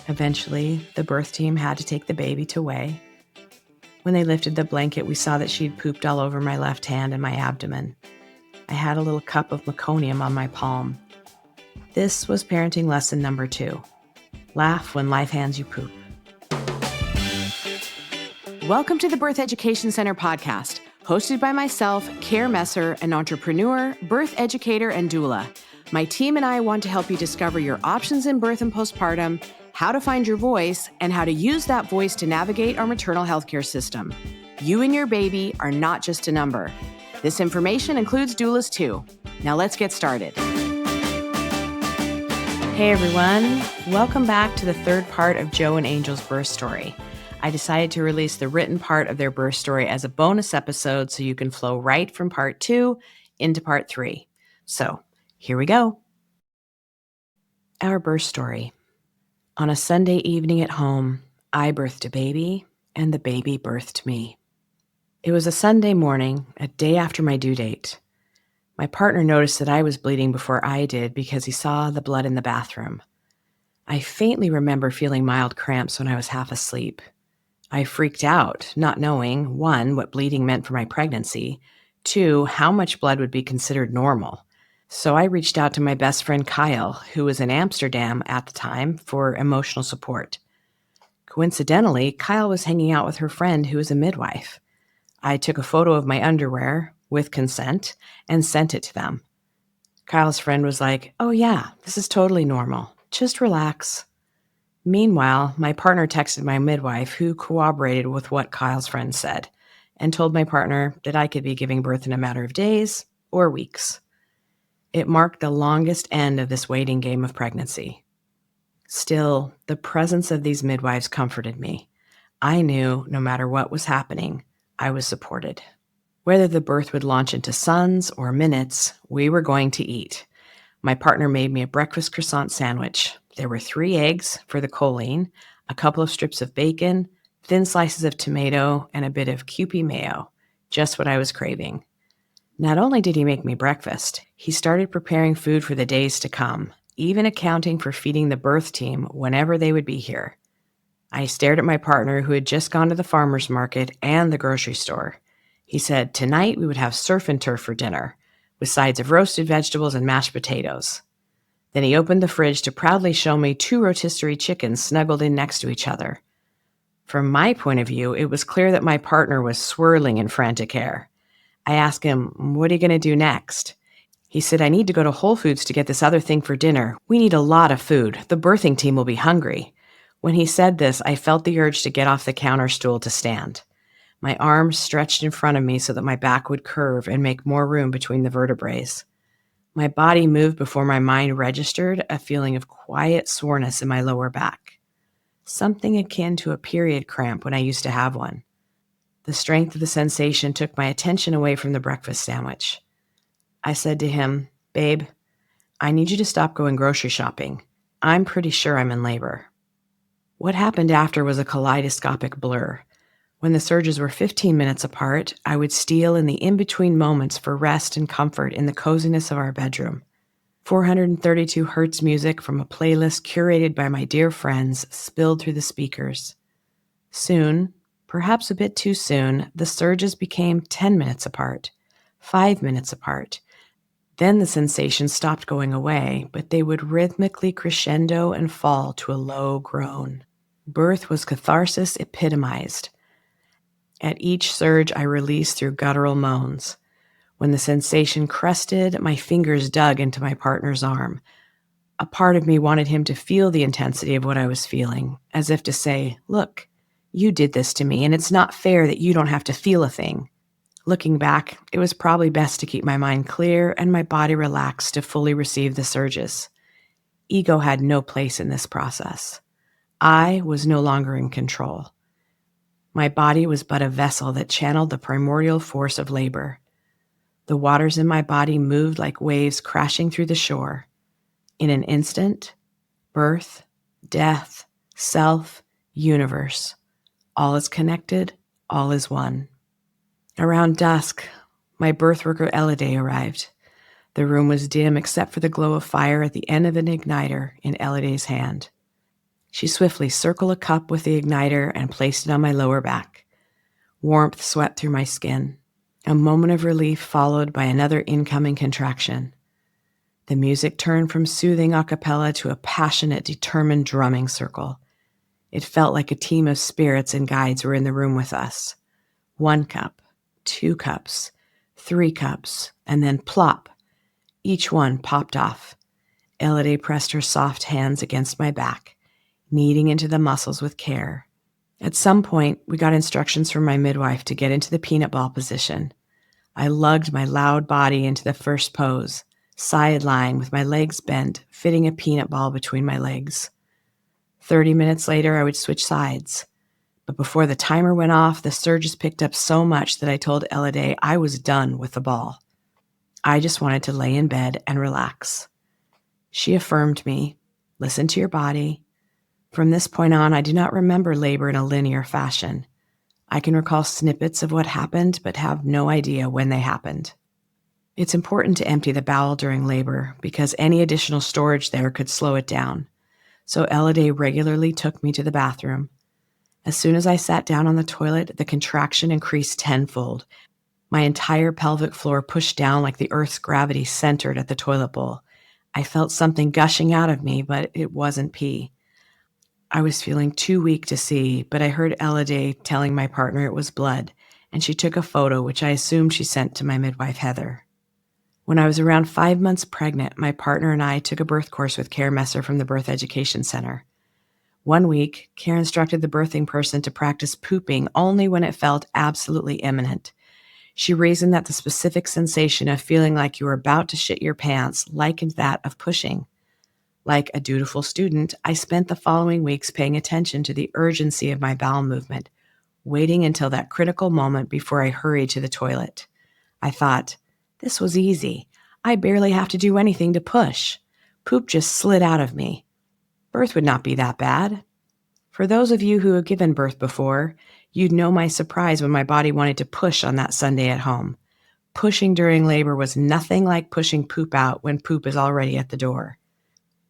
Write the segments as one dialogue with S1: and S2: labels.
S1: Eventually, the birth team had to take the baby to weigh. When they lifted the blanket, we saw that she'd pooped all over my left hand and my abdomen. I had a little cup of meconium on my palm. This was parenting lesson number 2. Laugh when life hands you poop. Welcome to the Birth Education Center podcast, hosted by myself, Care Messer, an entrepreneur, birth educator, and doula. My team and I want to help you discover your options in birth and postpartum, how to find your voice, and how to use that voice to navigate our maternal healthcare system. You and your baby are not just a number. This information includes doulas too. Now let's get started. Hey everyone, welcome back to the third part of Joe and Angel's birth story. I decided to release the written part of their birth story as a bonus episode so you can flow right from part 2 into part 3. So here we go. Our birth story. On a Sunday evening at home, I birthed a baby, and the baby birthed me. It was a Sunday morning, a day after my due date. My partner noticed that I was bleeding before I did because he saw the blood in the bathroom. I faintly remember feeling mild cramps when I was half asleep. I freaked out, not knowing, 1, what bleeding meant for my pregnancy, 2, how much blood would be considered normal. So I reached out to my best friend Kyle, who was in Amsterdam at the time, for emotional support. Coincidentally, Kyle was hanging out with her friend who was a midwife. I took a photo of my underwear, with consent, and sent it to them. Kyle's friend was like, "Oh yeah, this is totally normal. Just relax." Meanwhile, my partner texted my midwife, who corroborated with what Kyle's friend said, and told my partner that I could be giving birth in a matter of days or weeks. It marked the longest end of this waiting game of pregnancy. Still, the presence of these midwives comforted me. I knew no matter what was happening, I was supported. Whether the birth would launch into suns or minutes, we were going to eat. My partner made me a breakfast croissant sandwich. There were 3 eggs for the choline, a couple of strips of bacon, thin slices of tomato, and a bit of Kewpie mayo, just what I was craving. Not only did he make me breakfast, he started preparing food for the days to come, even accounting for feeding the birth team whenever they would be here. I stared at my partner, who had just gone to the farmer's market and the grocery store. He said tonight we would have surf and turf for dinner, with sides of roasted vegetables and mashed potatoes. Then he opened the fridge to proudly show me 2 rotisserie chickens snuggled in next to each other. From my point of view, it was clear that my partner was swirling in frantic air. I asked him, "What are you going to do next?" He said, "I need to go to Whole Foods to get this other thing for dinner. We need a lot of food. The birthing team will be hungry." When he said this, I felt the urge to get off the counter stool to stand. My arms stretched in front of me so that my back would curve and make more room between the vertebrae. My body moved before my mind registered a feeling of quiet soreness in my lower back. Something akin to a period cramp when I used to have one. The strength of the sensation took my attention away from the breakfast sandwich. I said to him, "Babe, I need you to stop going grocery shopping. I'm pretty sure I'm in labor." What happened after was a kaleidoscopic blur. When the surges were 15 minutes apart, I would steal in the in-between moments for rest and comfort in the coziness of our bedroom. 432 hertz music from a playlist curated by my dear friends spilled through the speakers. Soon, perhaps a bit too soon, the surges became 10 minutes apart, 5 minutes apart. Then the sensations stopped going away, but they would rhythmically crescendo and fall to a low groan. Birth was catharsis epitomized. At each surge, I released through guttural moans. When the sensation crested, my fingers dug into my partner's arm. A part of me wanted him to feel the intensity of what I was feeling, as if to say, "Look, you did this to me, and it's not fair that you don't have to feel a thing." Looking back, it was probably best to keep my mind clear and my body relaxed to fully receive the surges. Ego had no place in this process. I was no longer in control. My body was but a vessel that channeled the primordial force of labor. The waters in my body moved like waves crashing through the shore. In an instant, birth, death, self, universe. All is connected, all is one. Around dusk, my birth worker Elodie arrived. The room was dim except for the glow of fire at the end of an igniter in Elodie's hand. She swiftly circled a cup with the igniter and placed it on my lower back. Warmth swept through my skin. A moment of relief followed by another incoming contraction. The music turned from soothing a cappella to a passionate, determined drumming circle. It felt like a team of spirits and guides were in the room with us. 1 cup, 2 cups, 3 cups, and then plop. Each one popped off. Elodie pressed her soft hands against my back, kneading into the muscles with care. At some point, we got instructions from my midwife to get into the peanut ball position. I lugged my loud body into the first pose, side-lying with my legs bent, fitting a peanut ball between my legs. 30 minutes later, I would switch sides. But before the timer went off, the surges picked up so much that I told Elodie I was done with the ball. I just wanted to lay in bed and relax. She affirmed me, listen to your body. From this point on, I do not remember labor in a linear fashion. I can recall snippets of what happened, but have no idea when they happened. It's important to empty the bowel during labor because any additional storage there could slow it down. So Elodie regularly took me to the bathroom. As soon as I sat down on the toilet, the contraction increased tenfold. My entire pelvic floor pushed down like the earth's gravity centered at the toilet bowl. I felt something gushing out of me, but it wasn't pee. I was feeling too weak to see, but I heard Elodie telling my partner it was blood, and she took a photo, which I assumed she sent to my midwife, Heather. When I was around 5 months pregnant, my partner and I took a birth course with Care Messer from the Birth Education Center. 1 week, Care instructed the birthing person to practice pooping only when it felt absolutely imminent. She reasoned that the specific sensation of feeling like you were about to shit your pants likened that of pushing. Like a dutiful student, I spent the following weeks paying attention to the urgency of my bowel movement, waiting until that critical moment before I hurried to the toilet. I thought, this was easy. I barely have to do anything to push. Poop just slid out of me. Birth would not be that bad. For those of you who have given birth before, you'd know my surprise when my body wanted to push on that Sunday at home. Pushing during labor was nothing like pushing poop out when poop is already at the door.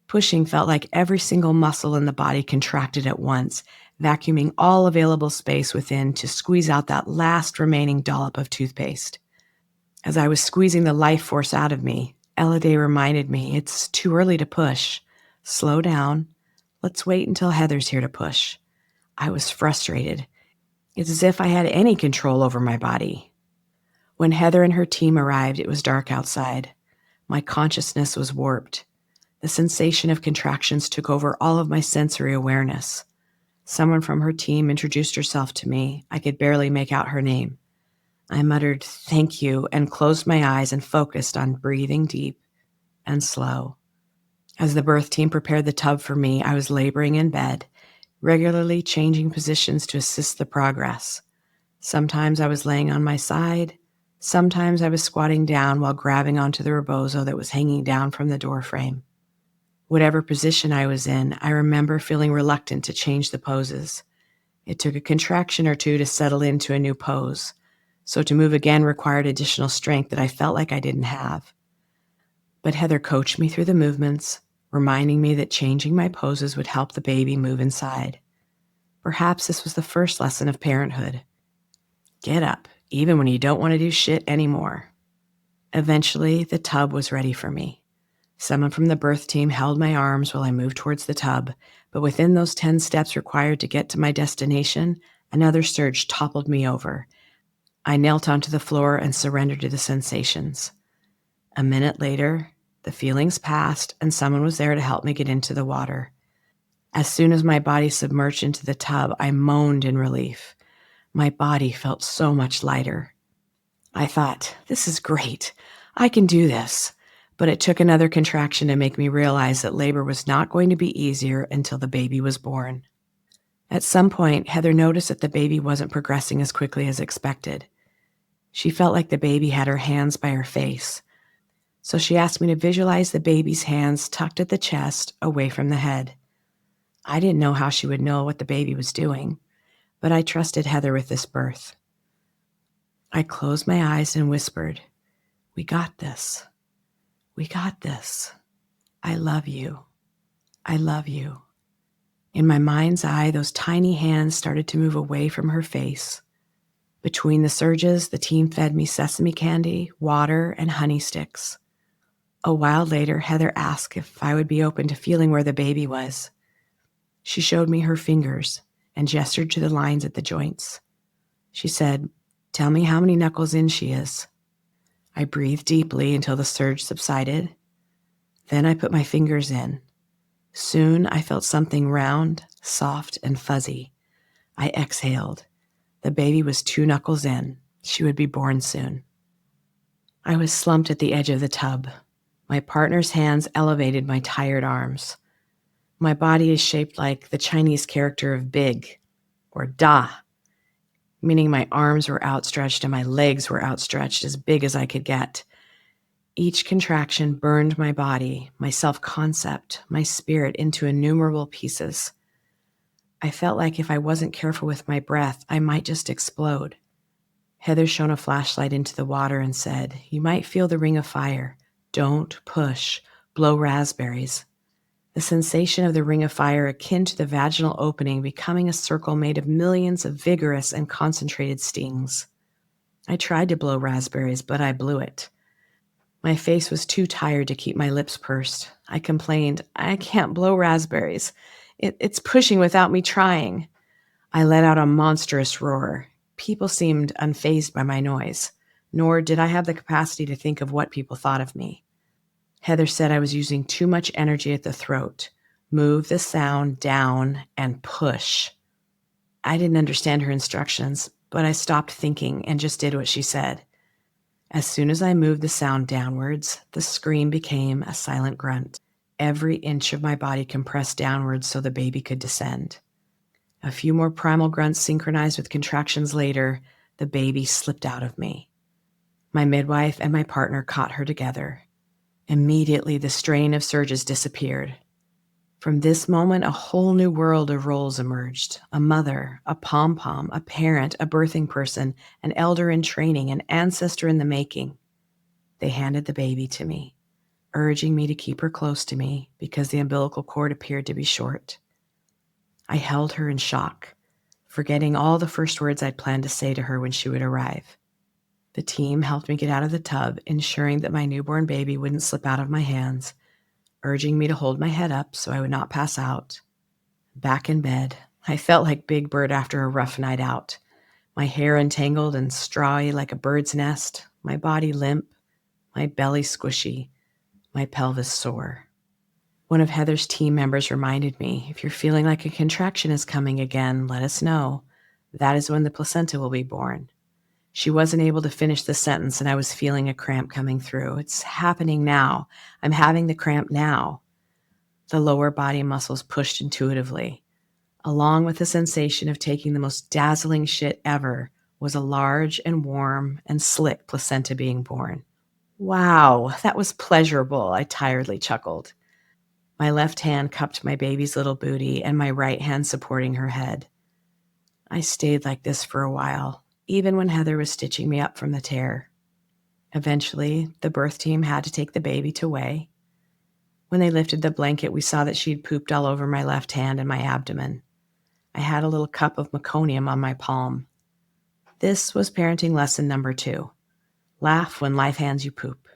S1: Pushing felt like every single muscle in the body contracted at once, vacuuming all available space within to squeeze out that last remaining dollop of toothpaste. As I was squeezing the life force out of me, Elodie reminded me, it's too early to push. Slow down. Let's wait until Heather's here to push. I was frustrated. It's as if I had any control over my body. When Heather and her team arrived, it was dark outside. My consciousness was warped. The sensation of contractions took over all of my sensory awareness. Someone from her team introduced herself to me. I could barely make out her name. I muttered, "Thank you," and closed my eyes and focused on breathing deep and slow. As the birth team prepared the tub for me, I was laboring in bed, regularly changing positions to assist the progress. Sometimes I was laying on my side. Sometimes I was squatting down while grabbing onto the rebozo that was hanging down from the door frame. Whatever position I was in, I remember feeling reluctant to change the poses. It took a contraction or two to settle into a new pose, so to move again required additional strength that I felt like I didn't have. But Heather coached me through the movements, reminding me that changing my poses would help the baby move inside. Perhaps this was the first lesson of parenthood. Get up, even when you don't want to do shit anymore. Eventually, the tub was ready for me. Someone from the birth team held my arms while I moved towards the tub, but within those 10 steps required to get to my destination, another surge toppled me over. I knelt onto the floor and surrendered to the sensations. A minute later, the feelings passed and someone was there to help me get into the water. As soon as my body submerged into the tub, I moaned in relief. My body felt so much lighter. I thought, this is great. I can do this. But it took another contraction to make me realize that labor was not going to be easier until the baby was born. At some point, Heather noticed that the baby wasn't progressing as quickly as expected. She felt like the baby had her hands by her face. So she asked me to visualize the baby's hands tucked at the chest, away from the head. I didn't know how she would know what the baby was doing, but I trusted Heather with this birth. I closed my eyes and whispered, "We got this. We got this. I love you. I love you." In my mind's eye, those tiny hands started to move away from her face. Between the surges, the team fed me sesame candy, water, and honey sticks. A while later, Heather asked if I would be open to feeling where the baby was. She showed me her fingers and gestured to the lines at the joints. She said, "Tell me how many knuckles in she is." I breathed deeply until the surge subsided. Then I put my fingers in. Soon I felt something round, soft, and fuzzy. I exhaled. The baby was 2 knuckles in. She would be born soon. I was slumped at the edge of the tub. My partner's hands elevated my tired arms. My body is shaped like the Chinese character of big, or da, meaning my arms were outstretched and my legs were outstretched as big as I could get. Each contraction burned my body, my self-concept, my spirit into innumerable pieces. I felt like if I wasn't careful with my breath, I might just explode. Heather shone a flashlight into the water and said, "You might feel the ring of fire. Don't push. Blow raspberries." The sensation of the ring of fire akin to the vaginal opening becoming a circle made of millions of vigorous and concentrated stings. I tried to blow raspberries, but I blew it. My face was too tired to keep my lips pursed. I complained, "I can't blow raspberries. It's pushing without me trying." I let out a monstrous roar. People seemed unfazed by my noise, nor did I have the capacity to think of what people thought of me. Heather said I was using too much energy at the throat. Move the sound down and push. I didn't understand her instructions, but I stopped thinking and just did what she said. As soon as I moved the sound downwards, the scream became a silent grunt. Every inch of my body compressed downwards so the baby could descend. A few more primal grunts synchronized with contractions later, the baby slipped out of me. My midwife and my partner caught her together. Immediately, the strain of surges disappeared. From this moment, a whole new world of roles emerged. A mother, a pom-pom, a parent, a birthing person, an elder in training, an ancestor in the making. They handed the baby to me, urging me to keep her close to me because the umbilical cord appeared to be short. I held her in shock, forgetting all the first words I'd planned to say to her when she would arrive. The team helped me get out of the tub, ensuring that my newborn baby wouldn't slip out of my hands, urging me to hold my head up so I would not pass out. Back in bed, I felt like Big Bird after a rough night out. My hair entangled and strawy like a bird's nest, my body limp, my belly squishy, my pelvis sore. One of Heather's team members reminded me, "If you're feeling like a contraction is coming again, let us know. That is when the placenta will be born." She wasn't able to finish the sentence and I was feeling a cramp coming through. "It's happening now. I'm having the cramp now." The lower body muscles pushed intuitively. Along with the sensation of taking the most dazzling shit ever was a large and warm and slick placenta being born. "Wow, that was pleasurable," I tiredly chuckled. My left hand cupped my baby's little booty and my right hand supporting her head. I stayed like this for a while, even when Heather was stitching me up from the tear. Eventually, the birth team had to take the baby to weigh. When they lifted the blanket, we saw that she'd pooped all over my left hand and my abdomen. I had a little cup of meconium on my palm. This was parenting lesson number 2. Laugh when life hands you poop.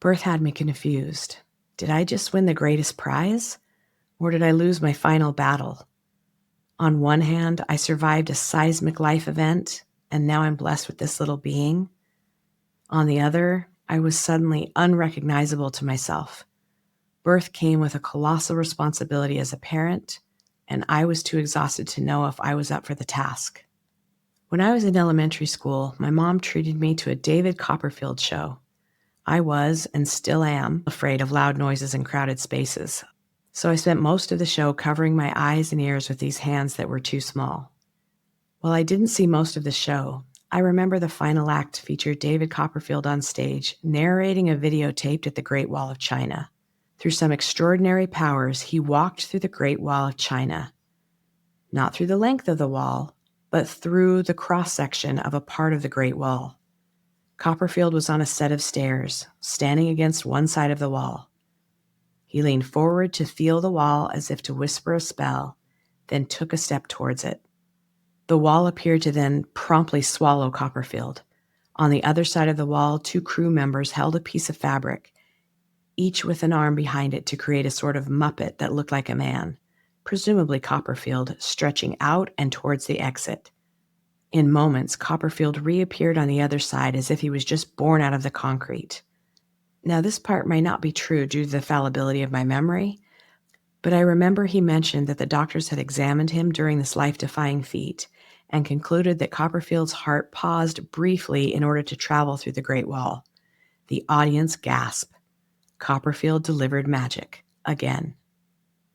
S1: Birth had me confused. Did I just win the greatest prize? Or did I lose my final battle? On one hand, I survived a seismic life event, and now I'm blessed with this little being. On the other, I was suddenly unrecognizable to myself. Birth came with a colossal responsibility as a parent, and I was too exhausted to know if I was up for the task. When I was in elementary school, my mom treated me to a David Copperfield show. I was, and still am, afraid of loud noises and crowded spaces. So I spent most of the show covering my eyes and ears with these hands that were too small. While I didn't see most of the show, I remember the final act featured David Copperfield on stage narrating a video taped at the Great Wall of China. Through some extraordinary powers, he walked through the Great Wall of China. Not through the length of the wall, but through the cross-section of a part of the Great Wall. Copperfield was on a set of stairs, standing against one side of the wall. He leaned forward to feel the wall as if to whisper a spell, then took a step towards it. The wall appeared to then promptly swallow Copperfield. On the other side of the wall, 2 crew members held a piece of fabric, each with an arm behind it to create a sort of Muppet that looked like a man, presumably Copperfield, stretching out and towards the exit. In moments, Copperfield reappeared on the other side as if he was just born out of the concrete. Now, this part might not be true due to the fallibility of my memory, but I remember he mentioned that the doctors had examined him during this life-defying feat and concluded that Copperfield's heart paused briefly in order to travel through the Great Wall. The audience gasped. Copperfield delivered magic again.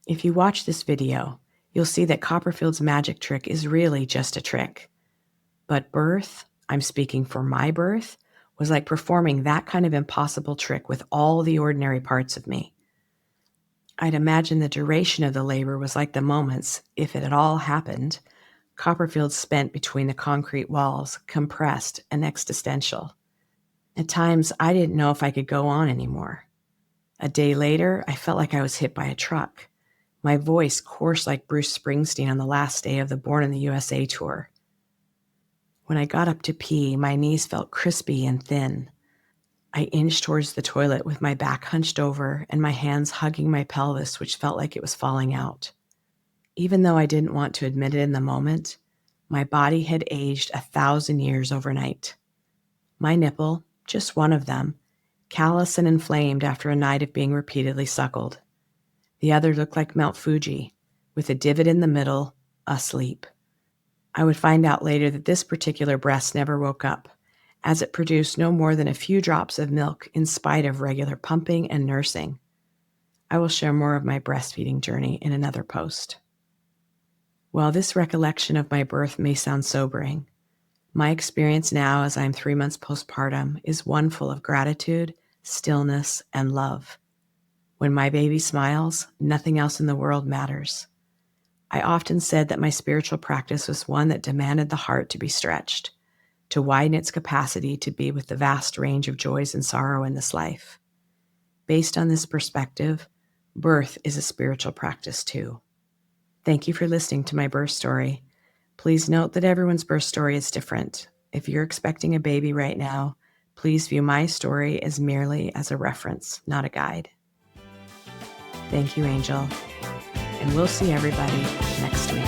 S1: If you watch this video, you'll see that Copperfield's magic trick is really just a trick. But birth, I'm speaking for my birth, was like performing that kind of impossible trick with all the ordinary parts of me. I'd imagine the duration of the labor was like the moments, if it at all happened, Copperfield spent between the concrete walls, compressed and existential. At times, I didn't know if I could go on anymore. A day later, I felt like I was hit by a truck. My voice coarse like Bruce Springsteen on the last day of the Born in the USA tour. When I got up to pee, my knees felt crispy and thin. I inched towards the toilet with my back hunched over and my hands hugging my pelvis, which felt like it was falling out. Even though I didn't want to admit it in the moment, my body had aged 1,000 years overnight. My nipple, just one of them, callous and inflamed after a night of being repeatedly suckled. The other looked like Mount Fuji, with a divot in the middle, asleep. I would find out later that this particular breast never woke up, as it produced no more than a few drops of milk in spite of regular pumping and nursing. I will share more of my breastfeeding journey in another post. While this recollection of my birth may sound sobering, my experience now as I'm 3 months postpartum is one full of gratitude, stillness, and love. When my baby smiles, nothing else in the world matters. I often said that my spiritual practice was one that demanded the heart to be stretched, to widen its capacity to be with the vast range of joys and sorrow in this life. Based on this perspective, birth is a spiritual practice too. Thank you for listening to my birth story. Please note that everyone's birth story is different. If you're expecting a baby right now, please view my story as merely as a reference, not a guide. Thank you, Angel. And we'll see everybody next week.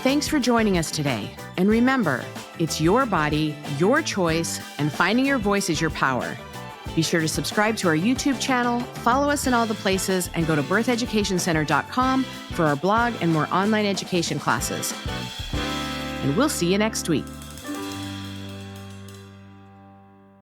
S1: Thanks for joining us today. And remember, it's your body, your choice, and finding your voice is your power. Be sure to subscribe to our YouTube channel, follow us in all the places, and go to BirthEducationCenter.com for our blog and more online education classes. And we'll see you next week.